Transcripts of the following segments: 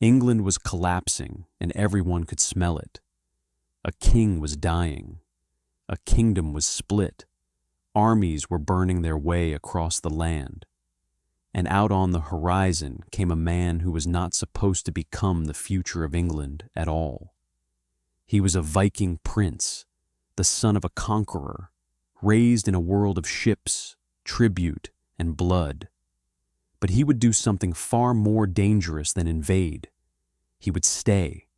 England was collapsing, and everyone could smell it. A king was dying. A kingdom was split. Armies were burning their way across the land. And out on the horizon came a man who was not supposed to become the future of England at all. He was a Viking prince, the son of a conqueror, raised in a world of ships, tribute, and blood. But he would do something far more dangerous than invade. He would stay.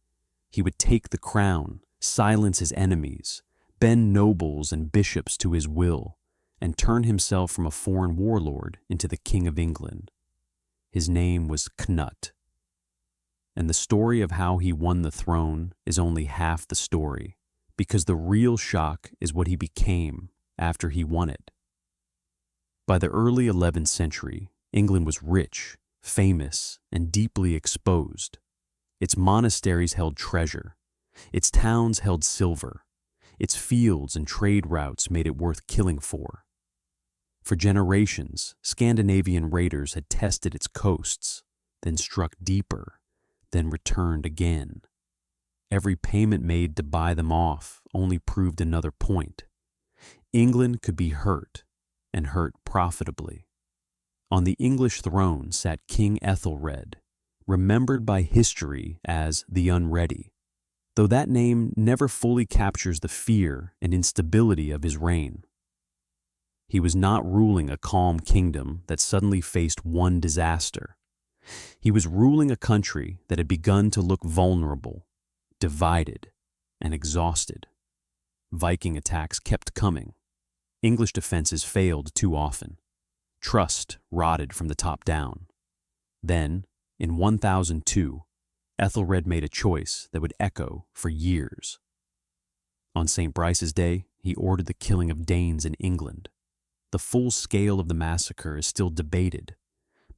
He would take the crown, silence his enemies, bend nobles and bishops to his will, and turn himself from a foreign warlord into the King of England. His name was Knut. And the story of how he won the throne is only half the story, because the real shock is what he became after he won it. By the early 11th century, England was rich, famous, and deeply exposed. Its monasteries held treasure. Its towns held silver. Its fields and trade routes made it worth killing for. For generations, Scandinavian raiders had tested its coasts, then struck deeper, then returned again. Every payment made to buy them off only proved another point. England could be hurt, and hurt profitably. On the English throne sat King Ethelred, remembered by history as the Unready, though that name never fully captures the fear and instability of his reign. He was not ruling a calm kingdom that suddenly faced one disaster. He was ruling a country that had begun to look vulnerable, divided, and exhausted. Viking attacks kept coming. English defenses failed too often. Trust rotted from the top down. Then, in 1002, Ethelred made a choice that would echo for years. On St. Brice's Day, he ordered the killing of Danes in England. The full scale of the massacre is still debated,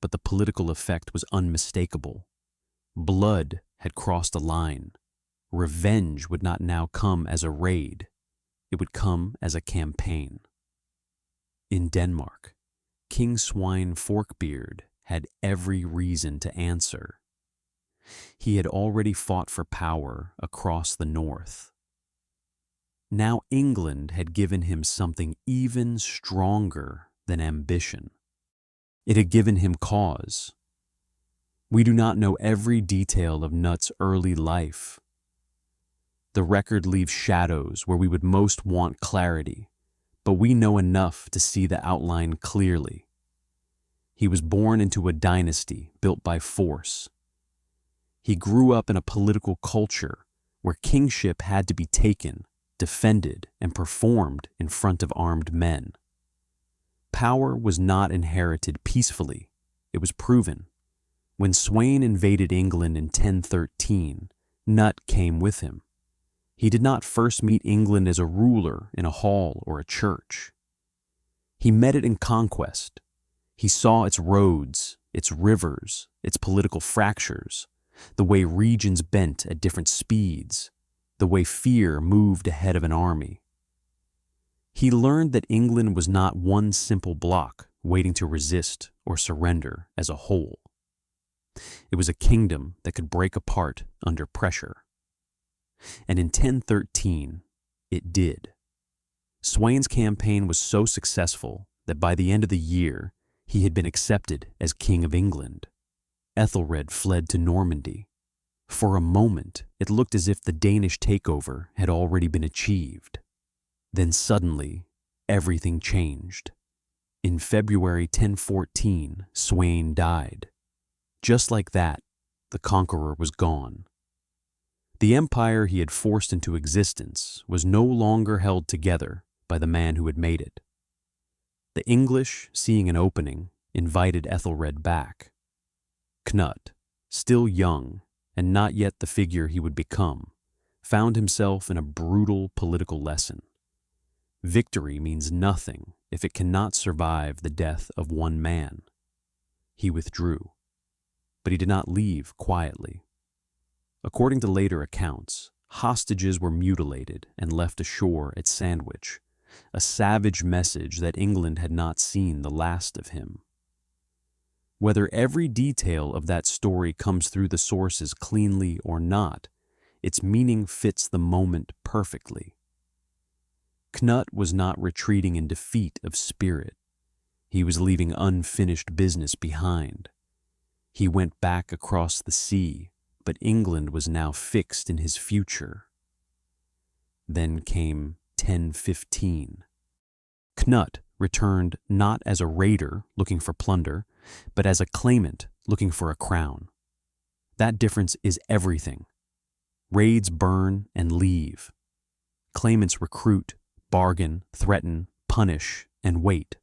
but the political effect was unmistakable. Blood had crossed a line. Revenge would not now come as a raid. It would come as a campaign. In Denmark, King Swine Forkbeard had every reason to answer. He had already fought for power across the north. Now England had given him something even stronger than ambition. It had given him cause. We do not know every detail of Knut's early life. The record leaves shadows where we would most want clarity, but we know enough to see the outline clearly. He was born into a dynasty built by force. He grew up in a political culture where kingship had to be taken, defended, and performed in front of armed men. Power was not inherited peacefully. It was proven. When Sweyn invaded England in 1013, Knut came with him. He did not first meet England as a ruler in a hall or a church. He met it in conquest. He saw its roads, its rivers, its political fractures, the way regions bent at different speeds, the way fear moved ahead of an army. He learned that England was not one simple block waiting to resist or surrender as a whole. It was a kingdom that could break apart under pressure. And in 1013, it did. Sweyn's campaign was so successful that by the end of the year, he had been accepted as King of England. Ethelred fled to Normandy. For a moment, it looked as if the Danish takeover had already been achieved. Then suddenly, everything changed. In February 1014, Sweyn died. Just like that, the conqueror was gone. The empire he had forced into existence was no longer held together by the man who had made it. The English, seeing an opening, invited Ethelred back. Knut, still young and not yet the figure he would become, found himself in a brutal political lesson. Victory means nothing if it cannot survive the death of one man. He withdrew, but he did not leave quietly. According to later accounts, hostages were mutilated and left ashore at Sandwich, a savage message that England had not seen the last of him. Whether every detail of that story comes through the sources cleanly or not, its meaning fits the moment perfectly. Knut was not retreating in defeat of spirit. He was leaving unfinished business behind. He went back across the sea, but England was now fixed in his future. Then came 1015. Knut returned not as a raider looking for plunder, but as a claimant looking for a crown. That difference is everything. Raids burn and leave. Claimants recruit, bargain, threaten, punish, and wait.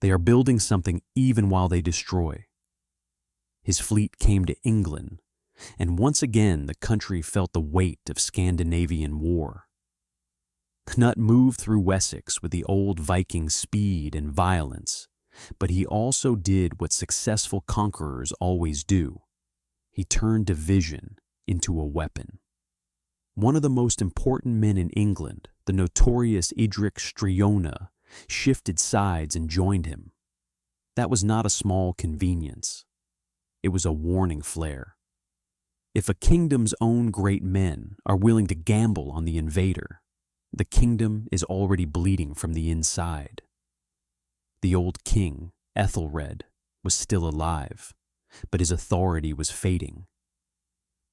They are building something even while they destroy. His fleet came to England, and once again the country felt the weight of Scandinavian war. Knut moved through Wessex with the old Viking speed and violence, but he also did what successful conquerors always do. He turned division into a weapon. One of the most important men in England, the notorious Edric Striona, shifted sides and joined him. That was not a small convenience. It was a warning flare. If a kingdom's own great men are willing to gamble on the invader, the kingdom is already bleeding from the inside. The old king, Ethelred, was still alive, but his authority was fading.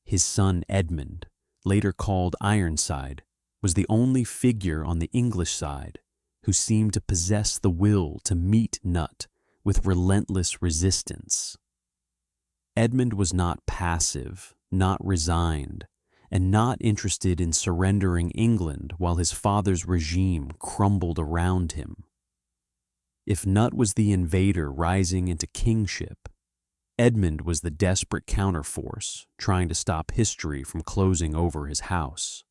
His son Edmund, later called Ironside, was the only figure on the English side who seemed to possess the will to meet Knut with relentless resistance. Edmund was not passive, not resigned, and not interested in surrendering England while his father's regime crumbled around him. If Knut was the invader rising into kingship, Edmund was the desperate counterforce trying to stop history from closing over his house.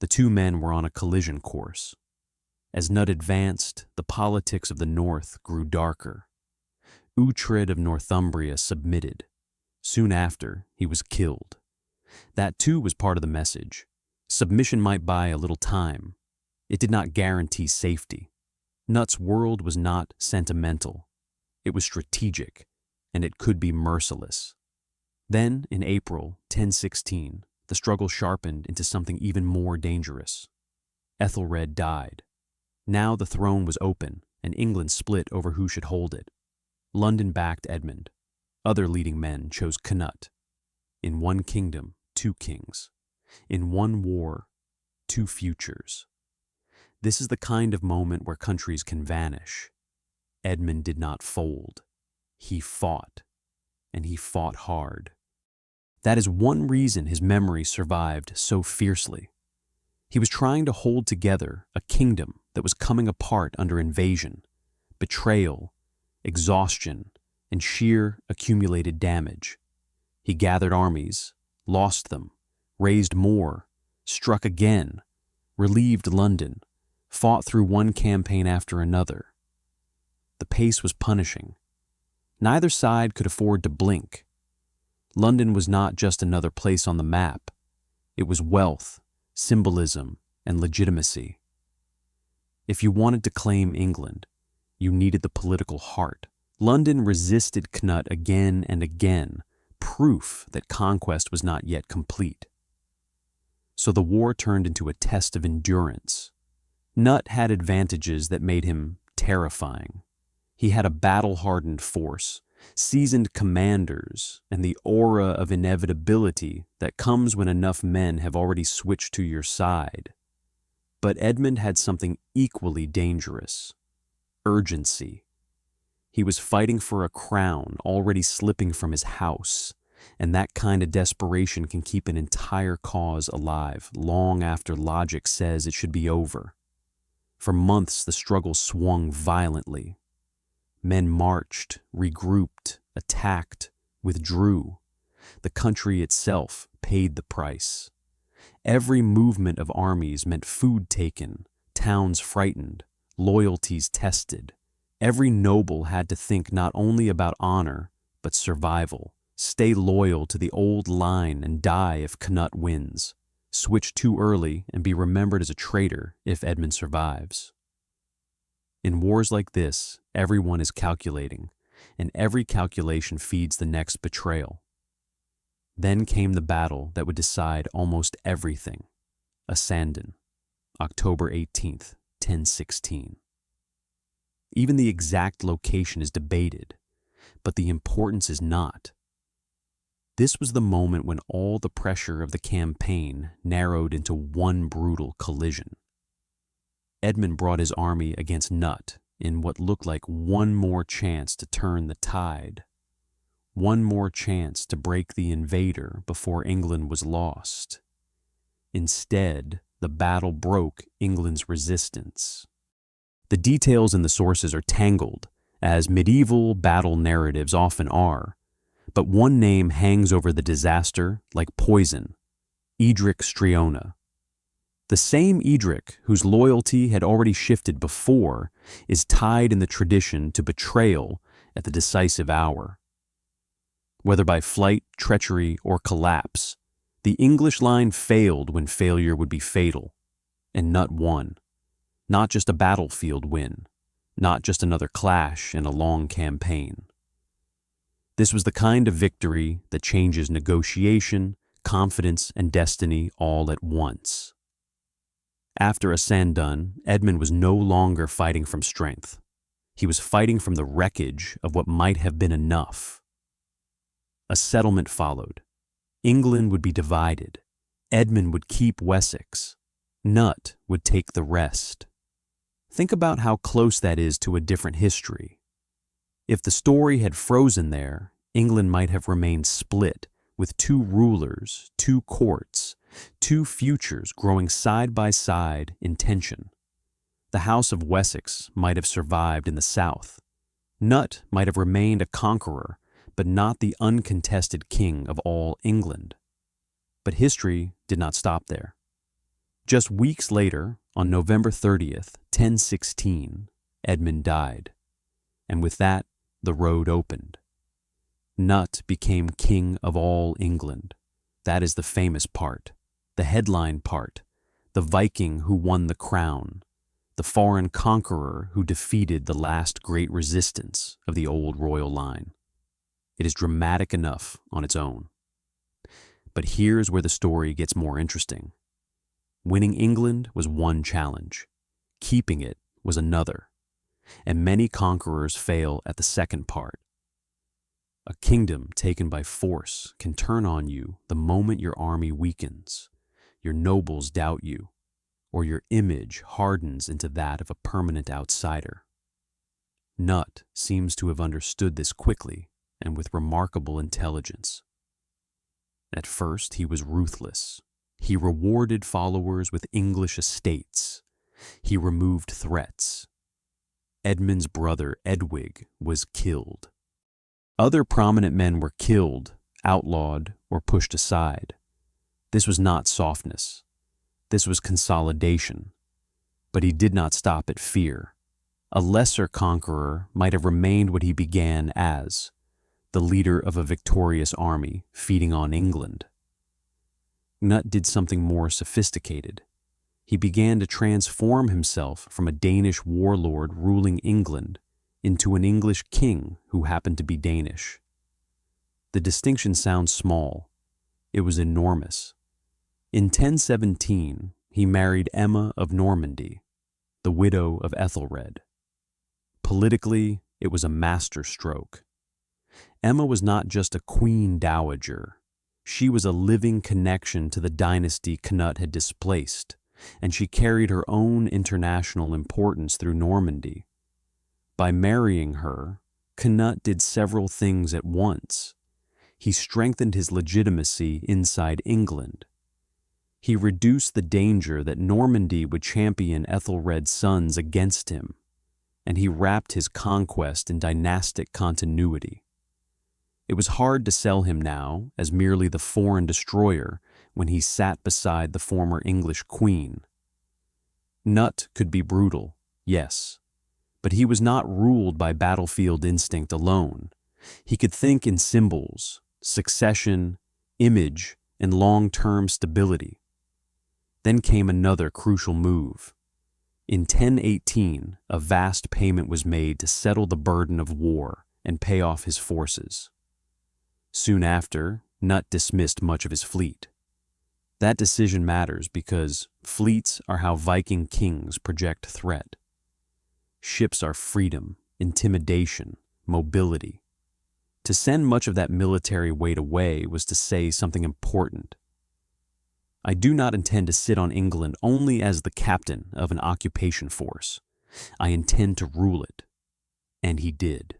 The two men were on a collision course. As Knut advanced, the politics of the north grew darker. Uhtred of Northumbria submitted. Soon after, he was killed. That too was part of the message. Submission might buy a little time. It did not guarantee safety. Knut's world was not sentimental. It was strategic, and it could be merciless. Then, in April 1016, the struggle sharpened into something even more dangerous. Ethelred died. Now the throne was open, and England split over who should hold it. London backed Edmund. Other leading men chose Knut. In one kingdom, two kings. In one war, two futures. This is the kind of moment where countries can vanish. Edmund did not fold. He fought, and he fought hard. That is one reason his memory survived so fiercely. He was trying to hold together a kingdom that was coming apart under invasion, betrayal, exhaustion, and sheer accumulated damage. He gathered armies, lost them, raised more, struck again, relieved London, fought through one campaign after another. The pace was punishing. Neither side could afford to blink. London was not just another place on the map. It was wealth, symbolism, and legitimacy. If you wanted to claim England, you needed the political heart. London resisted Knut again and again, proof that conquest was not yet complete. So the war turned into a test of endurance. Knut had advantages that made him terrifying. He had a battle-hardened force, seasoned commanders, and the aura of inevitability that comes when enough men have already switched to your side. But Edmund had something equally dangerous: urgency. He was fighting for a crown already slipping from his house, and that kind of desperation can keep an entire cause alive long after logic says it should be over. For months, the struggle swung violently. Men marched, regrouped, attacked, withdrew. The country itself paid the price. Every movement of armies meant food taken, towns frightened, loyalties tested. Every noble had to think not only about honor, but survival. Stay loyal to the old line and die if Knut wins. Switch too early and be remembered as a traitor if Edmund survives. In wars like this, everyone is calculating. and every calculation feeds the next betrayal. Then came the battle that would decide almost everything. Asandin, October 18th, 1016. Even the exact location is debated, but the importance is not. This was the moment when all the pressure of the campaign narrowed into one brutal collision. Edmund brought his army against Knut in what looked like one more chance to turn the tide, one more chance to break the invader before England was lost. Instead, the battle broke England's resistance. The details in the sources are tangled, as medieval battle narratives often are, but one name hangs over the disaster like poison: Edric Striona. The same Edric whose loyalty had already shifted before is tied in the tradition to betrayal at the decisive hour. Whether by flight, treachery, or collapse, the English line failed when failure would be fatal, and Knut won. Not just a battlefield win, not just another clash in a long campaign. This was the kind of victory that changes negotiation, confidence, and destiny all at once. After Asandun, Edmund was no longer fighting from strength. He was fighting from the wreckage of what might have been enough. A settlement followed. England would be divided. Edmund would keep Wessex. Knut would take the rest. Think about how close that is to a different history. If the story had frozen there, England might have remained split, with two rulers, two courts, two futures growing side by side in tension. The House of Wessex might have survived in the south. Knut might have remained a conqueror, but not the uncontested king of all England. But history did not stop there. Just weeks later, on November 30th, 1016, Edmund died. And with that, the road opened. Knut became king of all England. That is the famous part, the headline part, the Viking who won the crown, the foreign conqueror who defeated the last great resistance of the old royal line. It is dramatic enough on its own. But here's where the story gets more interesting. Winning England was one challenge. Keeping it was another. And many conquerors fail at the second part. A kingdom taken by force can turn on you the moment your army weakens, your nobles doubt you, or your image hardens into that of a permanent outsider. Knut seems to have understood this quickly and with remarkable intelligence. At first, he was ruthless. He rewarded followers with English estates. He removed threats. Edmund's brother Edwig was killed. Other prominent men were killed, outlawed, or pushed aside. This was not softness. This was consolidation. But he did not stop at fear. A lesser conqueror might have remained what he began as, the leader of a victorious army feeding on England. Knut did something more sophisticated. He began to transform himself from a Danish warlord ruling England into an English king who happened to be Danish. The distinction sounds small. It was enormous. In 1017, he married Emma of Normandy, the widow of Ethelred. Politically, it was a masterstroke. Emma was not just a queen dowager. She was a living connection to the dynasty Knut had displaced, and she carried her own international importance through Normandy. By marrying her, Knut did several things at once. He strengthened his legitimacy inside England. He reduced the danger that Normandy would champion Ethelred's sons against him, and he wrapped his conquest in dynastic continuity. It was hard to sell him now as merely the foreign destroyer when he sat beside the former English queen. Knut could be brutal, yes, but he was not ruled by battlefield instinct alone. He could think in symbols, succession, image, and long-term stability. Then came another crucial move. In 1018, a vast payment was made to settle the burden of war and pay off his forces. Soon after, Knut dismissed much of his fleet. That decision matters because fleets are how Viking kings project threat. Ships are freedom, intimidation, mobility. To send much of that military weight away was to say something important. I do not intend to sit on England only as the captain of an occupation force. I intend to rule it. And he did.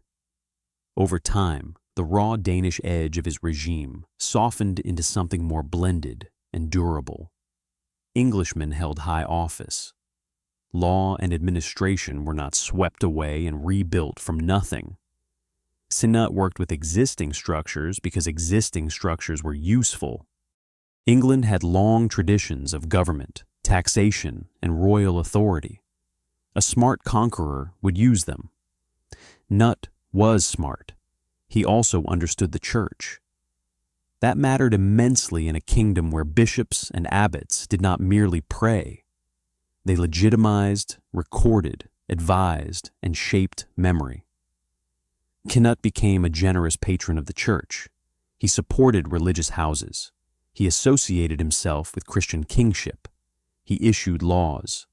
Over time, the raw Danish edge of his regime softened into something more blended and durable. Englishmen held high office. Law and administration were not swept away and rebuilt from nothing. Knut worked with existing structures because existing structures were useful. England had long traditions of government, taxation, and royal authority. A smart conqueror would use them. Knut was smart. He also understood the church. That mattered immensely in a kingdom where bishops and abbots did not merely pray. They legitimized, recorded, advised, and shaped memory. Knut became a generous patron of the church. He supported religious houses. He associated himself with Christian kingship. He issued laws.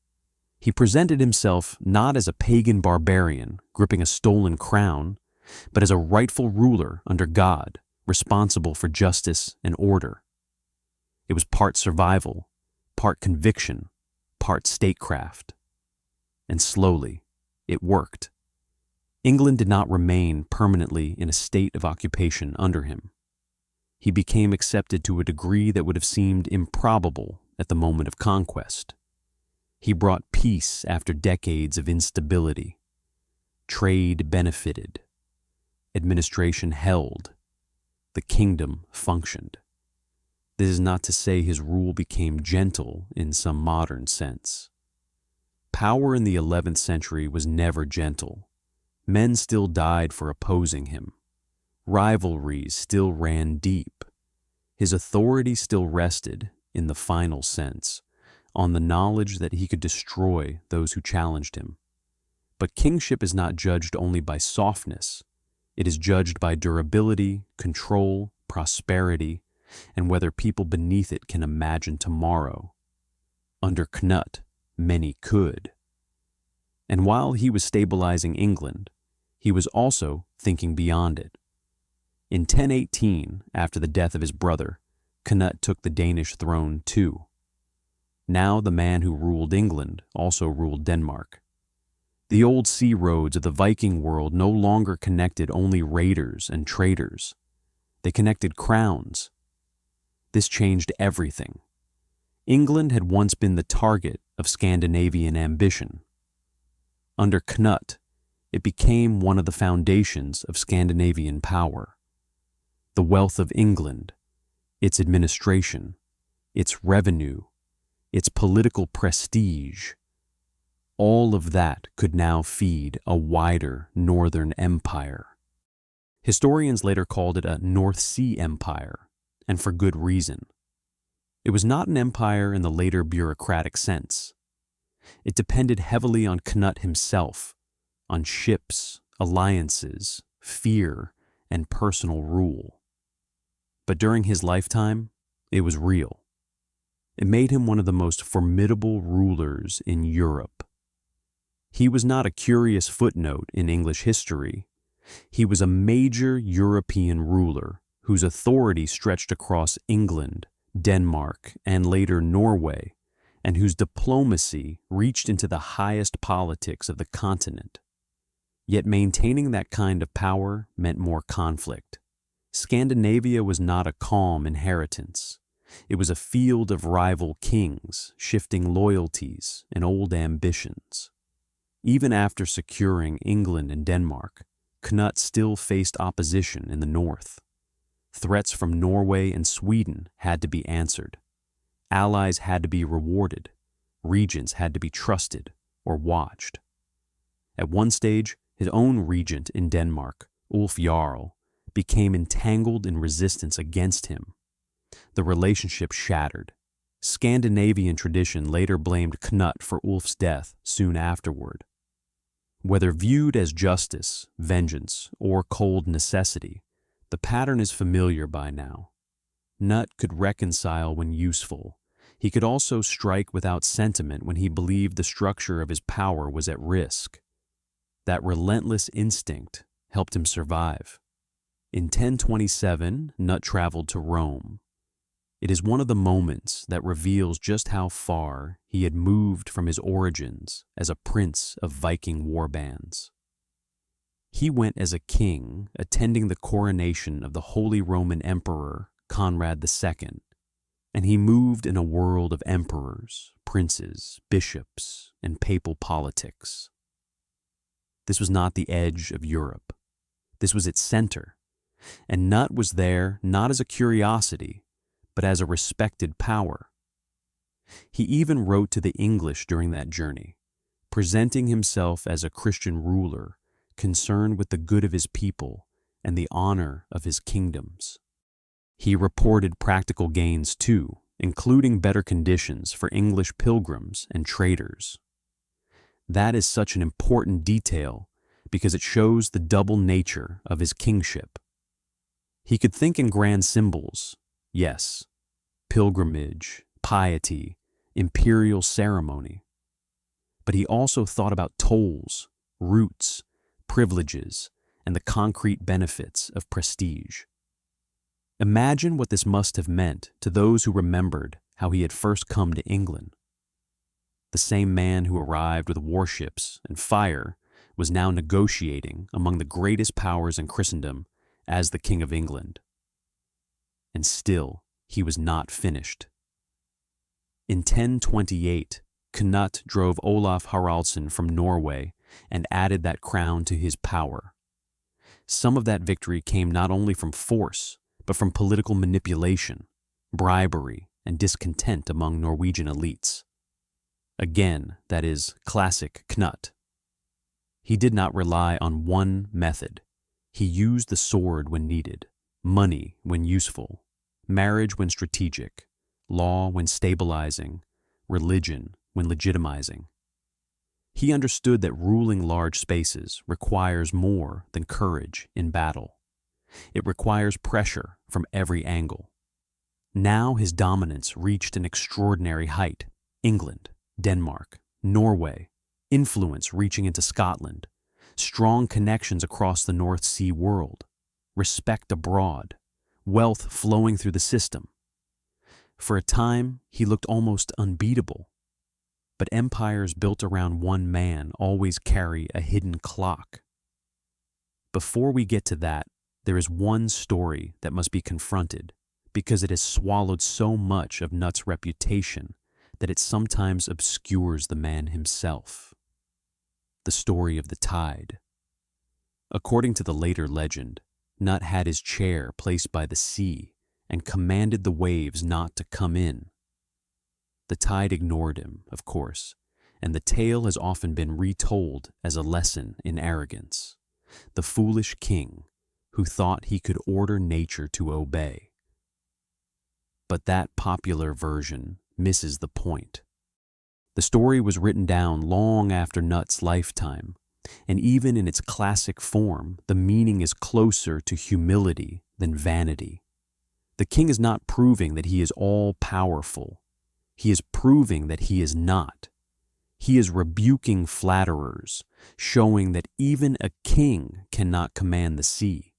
He presented himself not as a pagan barbarian gripping a stolen crown, but as a rightful ruler under God, responsible for justice and order. It was part survival, part conviction, part statecraft. And slowly, it worked. England did not remain permanently in a state of occupation under him. He became accepted to a degree that would have seemed improbable at the moment of conquest. He brought peace after decades of instability. Trade benefited. Administration held. The kingdom functioned. This is not to say his rule became gentle in some modern sense. Power in the 11th century was never gentle. Men still died for opposing him. Rivalries still ran deep. His authority still rested, in the final sense, on the knowledge that he could destroy those who challenged him. But kingship is not judged only by softness. It is judged by durability, control, prosperity, and whether people beneath it can imagine tomorrow. Under Knut, many could. And while he was stabilizing England, he was also thinking beyond it. In 1018, after the death of his brother, Knut took the Danish throne too. Now the man who ruled England also ruled Denmark. The old sea roads of the Viking world no longer connected only raiders and traders. They connected crowns. This changed everything. England had once been the target of Scandinavian ambition. Under Knut, it became one of the foundations of Scandinavian power. The wealth of England, its administration, its revenue, its political prestige, all of that could now feed a wider northern empire. Historians later called it a North Sea Empire, and for good reason. It was not an empire in the later bureaucratic sense. It depended heavily on Knut himself, on ships, alliances, fear, and personal rule. But during his lifetime, it was real. It made him one of the most formidable rulers in Europe. He was not a curious footnote in English history. He was a major European ruler whose authority stretched across England, Denmark, and later Norway, and whose diplomacy reached into the highest politics of the continent. Yet maintaining that kind of power meant more conflict. Scandinavia was not a calm inheritance. It was a field of rival kings, shifting loyalties and old ambitions. Even after securing England and Denmark, Knut still faced opposition in the north. Threats from Norway and Sweden had to be answered. Allies had to be rewarded. Regents had to be trusted or watched. At one stage, his own regent in Denmark, Ulf Jarl, became entangled in resistance against him. The relationship shattered. Scandinavian tradition later blamed Knut for Ulf's death soon afterward. Whether viewed as justice, vengeance, or cold necessity, the pattern is familiar by now. Nut could reconcile when useful. He could also strike without sentiment when he believed the structure of his power was at risk. That relentless instinct helped him survive. In 1027, Nut traveled to Rome. It is one of the moments that reveals just how far he had moved from his origins as a prince of Viking warbands. He went as a king attending the coronation of the Holy Roman Emperor Conrad II, and he moved in a world of emperors, princes, bishops, and papal politics. This was not the edge of Europe. This was its center, and Nut was there not as a curiosity, but as a respected power. He even wrote to the English during that journey, presenting himself as a Christian ruler concerned with the good of his people and the honor of his kingdoms. He reported practical gains too, including better conditions for English pilgrims and traders. That is such an important detail because it shows the double nature of his kingship. He could think in grand symbols, yes, pilgrimage, piety, imperial ceremony. But he also thought about tolls, routes, privileges, and the concrete benefits of prestige. Imagine what this must have meant to those who remembered how he had first come to England. The same man who arrived with warships and fire was now negotiating among the greatest powers in Christendom as the King of England. And still, he was not finished. In 1028, Knut drove Olaf Haraldsson from Norway and added that crown to his power. Some of that victory came not only from force, but from political manipulation, bribery, and discontent among Norwegian elites. Again, that is classic Knut. He did not rely on one method. He used the sword when needed, money when useful, marriage when strategic, law when stabilizing, religion when legitimizing. He understood that ruling large spaces requires more than courage in battle. It requires pressure from every angle. Now his dominance reached an extraordinary height. England, Denmark, Norway, influence reaching into Scotland, strong connections across the North Sea world, respect abroad, wealth flowing through the system. For a time, he looked almost unbeatable. But empires built around one man always carry a hidden clock. Before we get to that, there is one story that must be confronted because it has swallowed so much of Nut's reputation that it sometimes obscures the man himself. The story of the tide. According to the later legend, Nut had his chair placed by the sea and commanded the waves not to come in. The tide ignored him, of course, and the tale has often been retold as a lesson in arrogance. The foolish king who thought he could order nature to obey. But that popular version misses the point. The story was written down long after Nut's lifetime, and even in its classic form, the meaning is closer to humility than vanity. The king is not proving that he is all-powerful. He is proving that he is not. He is rebuking flatterers, showing that even a king cannot command the sea.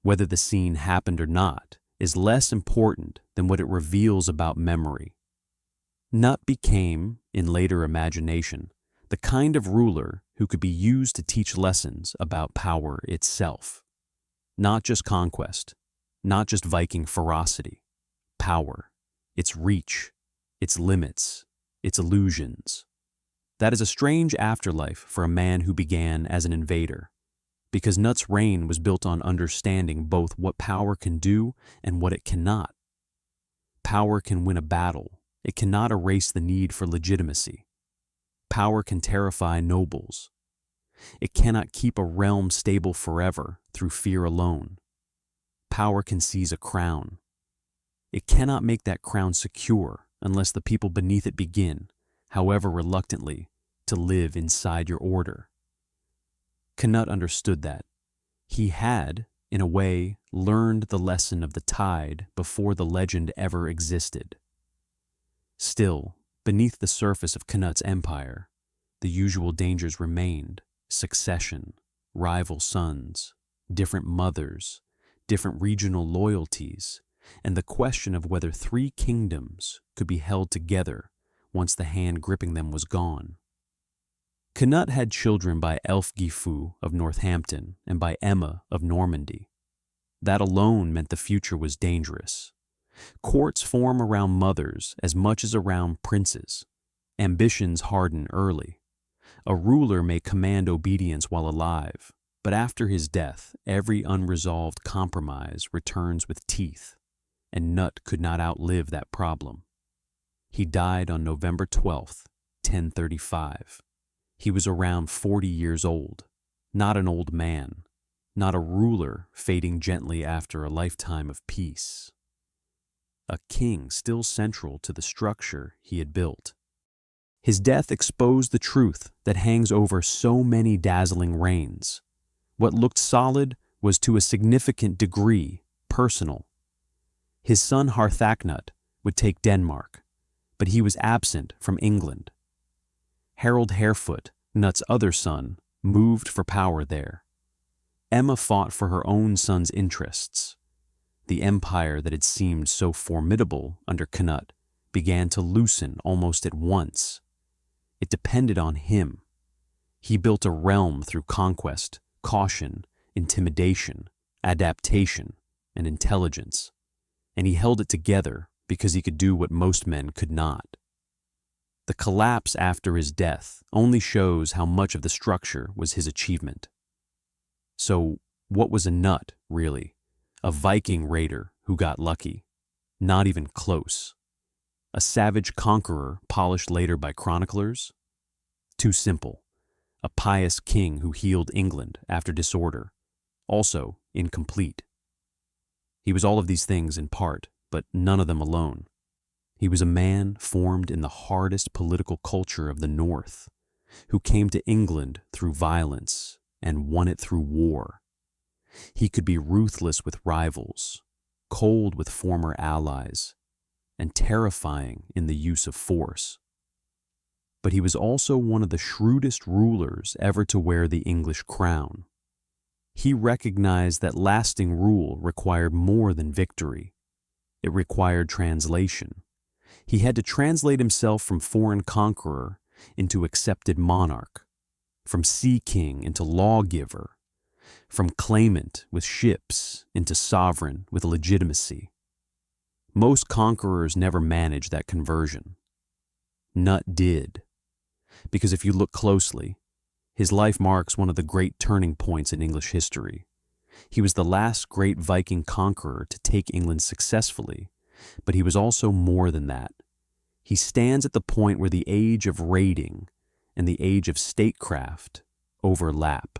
Whether the scene happened or not is less important than what it reveals about memory. Nut became, in later imagination, the kind of ruler who could be used to teach lessons about power itself. Not just conquest, not just Viking ferocity. Power, its reach, its limits, its illusions. That is a strange afterlife for a man who began as an invader, because Nut's reign was built on understanding both what power can do and what it cannot. Power can win a battle. It cannot erase the need for legitimacy. Power can terrify nobles. It cannot keep a realm stable forever through fear alone. Power can seize a crown. It cannot make that crown secure unless the people beneath it begin, however reluctantly, to live inside your order. Canute understood that. He had, in a way, learned the lesson of the tide before the legend ever existed. Still, beneath the surface of Canute's empire, the usual dangers remained: succession, rival sons, different mothers, different regional loyalties, and the question of whether three kingdoms could be held together once the hand gripping them was gone. Canute had children by Elfgifu of Northampton and by Emma of Normandy. That alone meant the future was dangerous. Courts form around mothers as much as around princes. Ambitions harden early. A ruler may command obedience while alive, but after his death, every unresolved compromise returns with teeth, and Nut could not outlive that problem. He died on November 12th, 1035. He was around 40 years old, not an old man, not a ruler fading gently after a lifetime of peace. A king still central to the structure he had built. His death exposed the truth that hangs over so many dazzling reigns. What looked solid was to a significant degree personal. His son Harthacnut would take Denmark, but he was absent from England. Harold Harefoot, Nut's other son, moved for power there. Emma fought for her own son's interests. The empire that had seemed so formidable under Canute began to loosen almost at once. It depended on him. He built a realm through conquest, caution, intimidation, adaptation, and intelligence, and he held it together because he could do what most men could not. The collapse after his death only shows how much of the structure was his achievement. So, what was a Nut, really? A Viking raider who got lucky? Not even close. A savage conqueror polished later by chroniclers? Too simple. A pious king who healed England after disorder? Also incomplete. He was all of these things in part, but none of them alone. He was a man formed in the hardest political culture of the North, who came to England through violence and won it through war. He could be ruthless with rivals, cold with former allies, and terrifying in the use of force. But he was also one of the shrewdest rulers ever to wear the English crown. He recognized that lasting rule required more than victory. It required translation. He had to translate himself from foreign conqueror into accepted monarch, from sea king into lawgiver, from claimant with ships into sovereign with legitimacy. Most conquerors never manage that conversion. Nut did, because if you look closely, his life marks one of the great turning points in English history. He was the last great Viking conqueror to take England successfully, but he was also more than that. He stands at the point where the age of raiding and the age of statecraft overlap.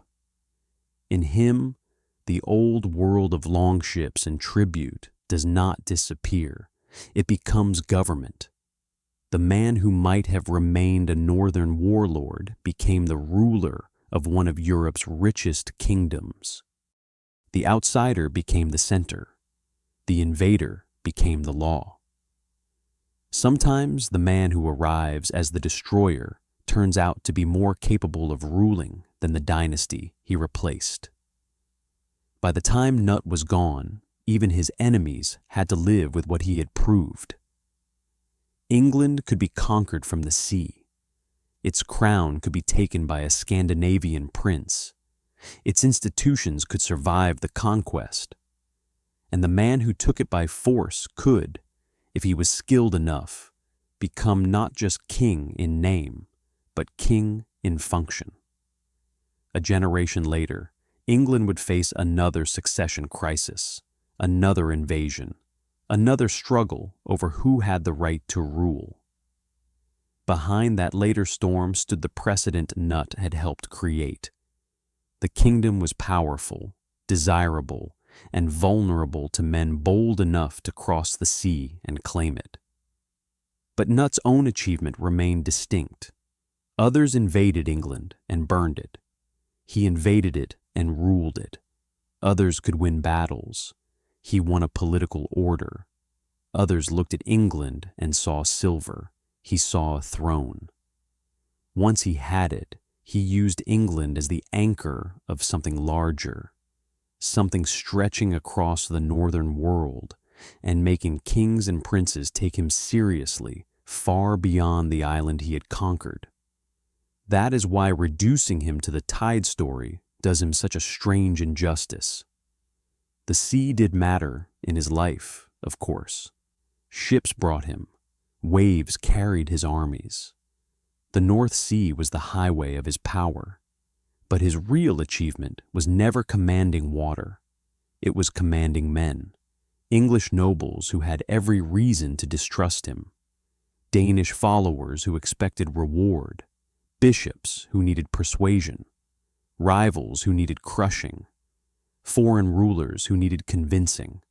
In him, the old world of longships and tribute does not disappear. It becomes government. The man who might have remained a northern warlord became the ruler of one of Europe's richest kingdoms. The outsider became the center. The invader became the law. Sometimes the man who arrives as the destroyer turns out to be more capable of ruling than the dynasty he replaced. By the time Nut was gone, even his enemies had to live with what he had proved. England could be conquered from the sea. Its crown could be taken by a Scandinavian prince. Its institutions could survive the conquest. And the man who took it by force could, if he was skilled enough, become not just king in name, but king in function. A generation later, England would face another succession crisis, another invasion, another struggle over who had the right to rule. Behind that later storm stood the precedent Nut had helped create. The kingdom was powerful, desirable, and vulnerable to men bold enough to cross the sea and claim it. But Nut's own achievement remained distinct. Others invaded England and burned it. He invaded it and ruled it. Others could win battles. He won a political order. Others looked at England and saw silver. He saw a throne. Once he had it, he used England as the anchor of something larger, something stretching across the northern world and making kings and princes take him seriously far beyond the island he had conquered. That is why reducing him to the tide story does him such a strange injustice. The sea did matter in his life, of course. Ships brought him. Waves carried his armies. The North Sea was the highway of his power. But his real achievement was never commanding water. It was commanding men. English nobles who had every reason to distrust him. Danish followers who expected reward. Bishops who needed persuasion. Rivals who needed crushing. Foreign rulers who needed convincing.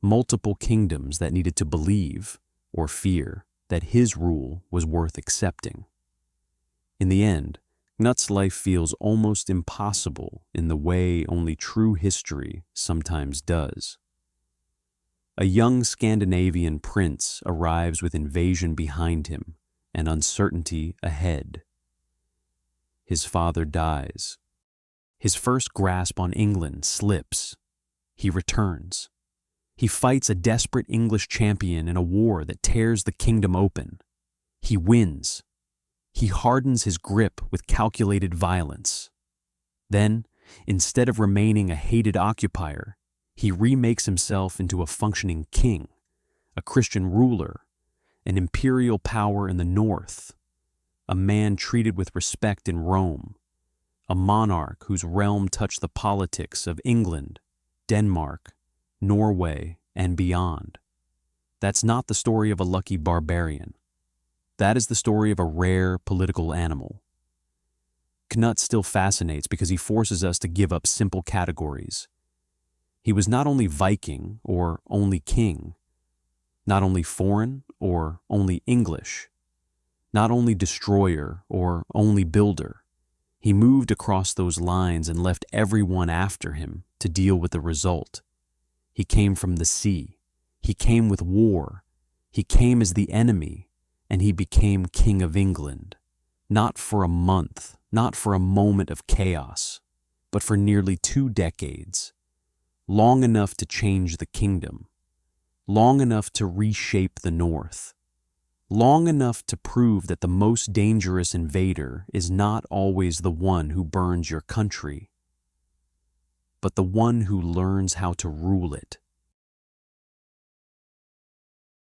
Multiple kingdoms that needed to believe or fear that his rule was worth accepting. In the end, Knut's life feels almost impossible in the way only true history sometimes does. A young Scandinavian prince arrives with invasion behind him and uncertainty ahead. His father dies. His first grasp on England slips. He returns. He fights a desperate English champion in a war that tears the kingdom open. He wins. He hardens his grip with calculated violence. Then, instead of remaining a hated occupier, he remakes himself into a functioning king, a Christian ruler, an imperial power in the north, a man treated with respect in Rome, a monarch whose realm touched the politics of England, Denmark, Norway, and beyond. That's not the story of a lucky barbarian. That is the story of a rare political animal. Knut still fascinates because he forces us to give up simple categories. He was not only Viking or only king, not only foreign or only English, not only destroyer or only builder. He moved across those lines and left everyone after him to deal with the result. He came from the sea. He came with war. He came as the enemy, and he became King of England. Not for a month, not for a moment of chaos, but for nearly 2 decades. Long enough to change the kingdom. Long enough to reshape the North. Long enough to prove that the most dangerous invader is not always the one who burns your country, but the one who learns how to rule it.